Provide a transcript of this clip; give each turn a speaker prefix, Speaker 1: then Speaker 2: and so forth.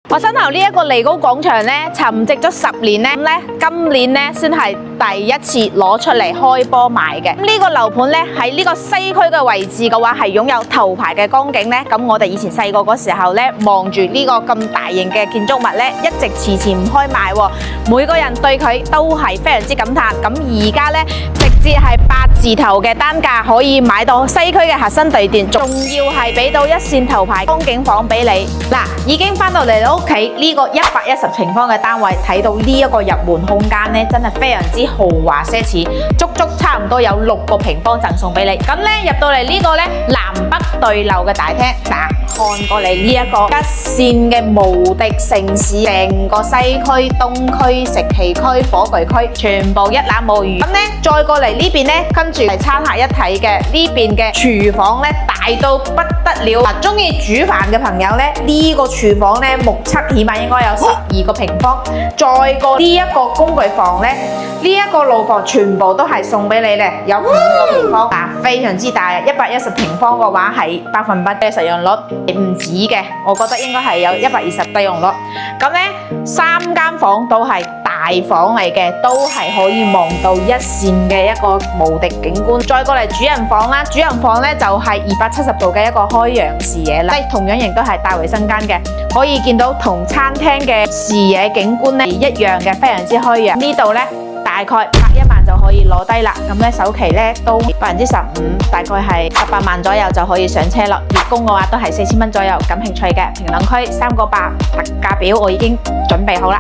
Speaker 1: 我身後呢一個利高廣場咧，沉寂咗10年咧，今年咧先係第一次攞出嚟開波賣嘅。呢個樓盤咧喺呢個西區嘅位置嘅話，係擁有頭排嘅光景咧。咁我哋以前細個嗰時候咧，望住呢個咁大型嘅建築物咧，一直遲遲唔開賣喎。每個人對佢都係非常之感嘆。咁而家咧，直接係8字頭嘅單價可以買到西區嘅核心地段，仲要係俾到一線頭排光景房俾你。嗱，已經翻到嚟到屋企呢個110平方嘅單位，睇到呢一個入門空間咧，真係非常之豪華奢侈，足差唔多有6個平方贈送俾你。咁咧入到嚟呢個咧南北對流嘅大廳，嗱，看過嚟呢一個一線嘅無敵城市，成個西區、東區、食奇區、火炬區，全部一覽無餘。咁咧再過嚟呢邊咧，跟住係餐客一體嘅呢邊嘅廚房咧，大到不得了。嗱，中意煮飯嘅朋友咧，呢個廚房咧目測起碼應該有12個平方。再過呢一個工具房咧，呢一個路房全部都係送俾你咧，有5個平方，嗱，非常之大。110平方嘅話係100%嘅實用率唔止嘅，我覺得應該係有120的用率。咁咧3間房都係大房嚟嘅，都係可以望到一線嘅一個無敵景觀。再過嚟主人房啦，主人房咧就係270度嘅一個開揚視野啦，即係同樣亦都係大衛生間嘅，可以見到同餐廳嘅視野景觀咧一樣嘅，非常之開揚。呢度咧大概101萬就可以攞低啦，咁咧首期咧都15%，大概係18萬左右就可以上車啦。月供嘅話都係4000蚊左右。感興趣嘅評論區3個8特價表我已經準備好啦。